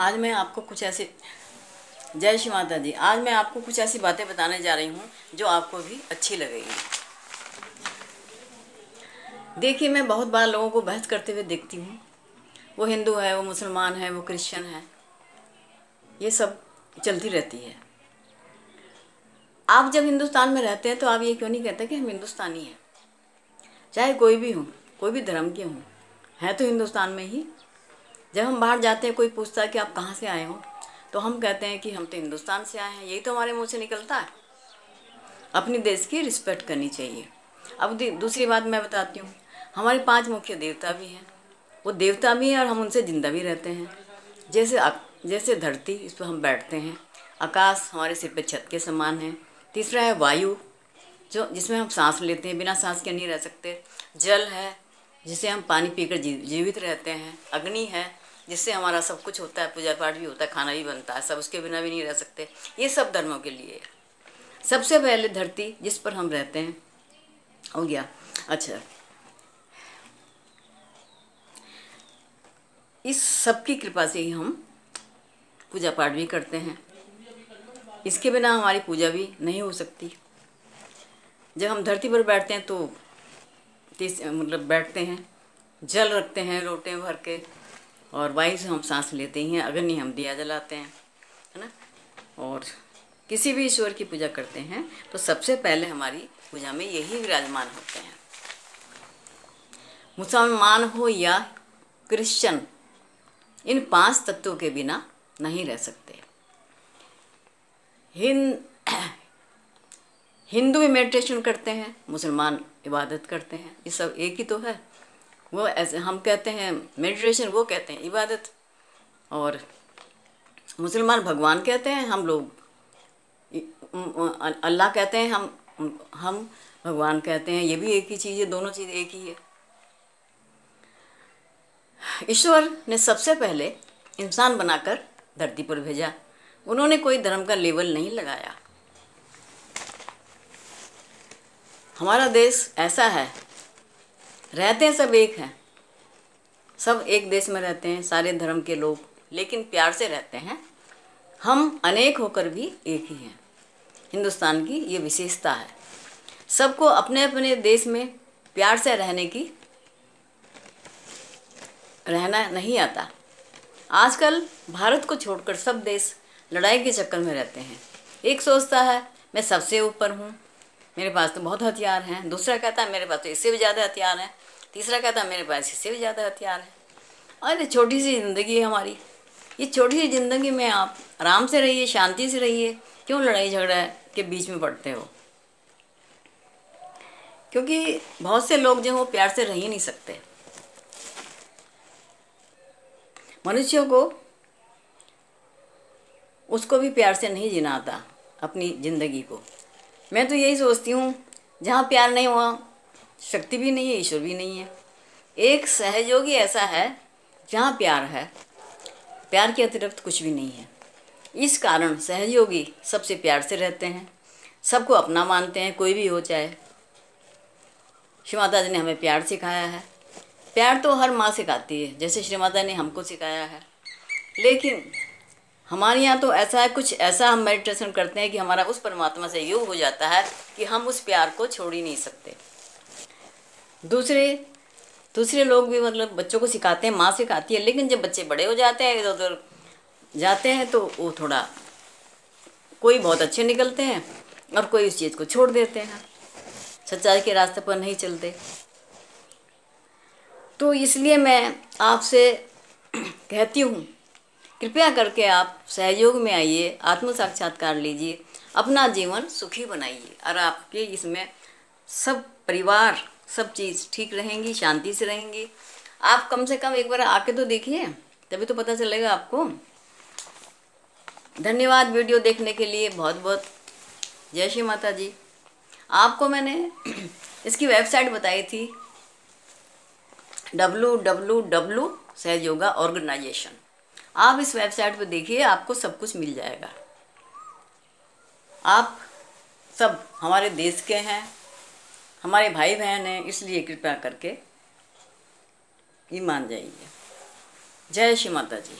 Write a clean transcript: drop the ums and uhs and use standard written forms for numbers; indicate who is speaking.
Speaker 1: आज मैं आपको कुछ ऐसी जय श्री माता जी। आज मैं आपको कुछ ऐसी बातें बताने जा रही हूँ जो आपको भी अच्छी लगेगी। देखिए, मैं बहुत बार लोगों को बहस करते हुए देखती हूँ। वो हिंदू है, वो मुसलमान है, वो क्रिश्चियन है, ये सब चलती रहती है। आप जब हिंदुस्तान में रहते हैं तो आप ये क्यों नहीं कहते कि हम हिंदुस्तानी हैं? चाहे कोई भी हो, कोई भी धर्म के हों, हैं तो हिंदुस्तान में ही। जब हम बाहर जाते हैं, कोई पूछता है कि आप कहाँ से आए हो, तो हम कहते हैं कि हम तो हिंदुस्तान से आए हैं। यही तो हमारे मुंह से निकलता है। अपने देश की रिस्पेक्ट करनी चाहिए। अब दूसरी बात मैं बताती हूँ, हमारे 5 मुख्य देवता भी हैं। वो देवता भी हैं और हम उनसे ज़िंदा भी रहते हैं। जैसे धरती, इस पर हम बैठते हैं। आकाश हमारे सिर पे छत के समान है। तीसरा है वायु, जिसमें हम सांस लेते हैं, बिना सांस के नहीं रह सकते। जल है, जिसे हम पानी पीकर जीवित रहते हैं। अग्नि है, जिससे हमारा सब कुछ होता है, पूजा पाठ भी होता है, खाना भी बनता है, सब उसके बिना भी नहीं रह सकते। ये सब धर्मों के लिए है। सबसे पहले धरती जिस पर हम रहते हैं हो गया। अच्छा, इस सब की कृपा से ही हम पूजा पाठ भी करते हैं। इसके बिना हमारी पूजा भी नहीं हो सकती। जब हम धरती पर बैठते हैं तो बैठते हैं, जल रखते हैं लोटे भर के, और वायु से हम सांस लेते हैं। अग्नि हम दिया जलाते हैं, है ना। और किसी भी ईश्वर की पूजा करते हैं तो सबसे पहले हमारी पूजा में यही विराजमान होते हैं। मुसलमान हो या क्रिश्चियन, इन 5 तत्वों के बिना नहीं रह सकते। हिंदू भी मेडिटेशन करते हैं, मुसलमान इबादत करते हैं, ये सब एक ही तो है। वो ऐसे हम कहते हैं मेडिटेशन, वो कहते हैं इबादत। और मुसलमान भगवान कहते हैं, हम लोग अल्लाह कहते हैं, हम भगवान कहते हैं। ये भी एक ही चीज़ है, दोनों चीज़ एक ही है। ईश्वर ने सबसे पहले इंसान बनाकर धरती पर भेजा। उन्होंने कोई धर्म का लेबल नहीं लगाया। हमारा देश ऐसा है, रहते हैं सब एक हैं, सब एक देश में रहते हैं, सारे धर्म के लोग, लेकिन प्यार से रहते हैं। हम अनेक होकर भी एक ही हैं। हिंदुस्तान की ये विशेषता है। सबको अपने अपने देश में प्यार से रहना नहीं आता। आजकल भारत को छोड़कर सब देश लड़ाई के चक्कर में रहते हैं। एक सोचता है मैं सबसे ऊपर हूँ, मेरे पास तो बहुत हथियार हैं। दूसरा कहता है मेरे पास तो इससे भी ज़्यादा हथियार हैं। तीसरा कहता है मेरे पास इससे भी ज़्यादा हथियार हैं। और ये छोटी सी ज़िंदगी है हमारी। ये छोटी सी ज़िंदगी में आप आराम से रहिए, शांति से रहिए। क्यों लड़ाई झगड़ा के बीच में पड़ते हो? क्योंकि बहुत से लोग जो हो प्यार से रह ही नहीं सकते। मनुष्यों को उसको भी प्यार से नहीं जीना आता अपनी ज़िंदगी को। मैं तो यही सोचती हूँ, जहाँ प्यार नहीं हुआ शक्ति भी नहीं है, ईश्वर भी नहीं है। एक सहयोगी ऐसा है जहाँ प्यार है, प्यार के अतिरिक्त कुछ भी नहीं है। इस कारण सहयोगी सबसे प्यार से रहते हैं, सबको अपना मानते हैं, कोई भी हो चाहे। श्री माता जी ने हमें प्यार सिखाया है। प्यार तो हर माँ सिखाती है, जैसे श्री माता ने हमको सिखाया है। लेकिन हमारे यहाँ तो ऐसा है, कुछ ऐसा हम मेडिटेशन करते हैं कि हमारा उस परमात्मा से योग हो जाता है कि हम उस प्यार को छोड़ ही नहीं सकते। दूसरे लोग भी बच्चों को सिखाते हैं, माँ सिखाती है। लेकिन जब बच्चे बड़े हो जाते हैं, इधर उधर जाते हैं, तो वो थोड़ा, कोई बहुत अच्छे निकलते हैं और कोई उस चीज़ को छोड़ देते हैं, सच्चाई के रास्ते पर नहीं चलते। तो इसलिए मैं आपसे कहती हूँ, कृपया करके आप सहयोग में आइए, आत्म साक्षात्कार लीजिए, अपना जीवन सुखी बनाइए, और आपके इसमें सब परिवार सब चीज़ ठीक रहेंगी, शांति से रहेंगी। आप कम से कम एक बार आके तो देखिए, तभी तो पता चलेगा आपको। धन्यवाद वीडियो देखने के लिए, बहुत बहुत जय श्री माता जी। आपको मैंने इसकी वेबसाइट बताई थी, www सहयोगा ऑर्गेनाइजेशन। आप इस वेबसाइट पर देखिए, आपको सब कुछ मिल जाएगा। आप सब हमारे देश के हैं, हमारे भाई बहन हैं, इसलिए कृपया करके ये मान जाइए। जय श्री माता जी।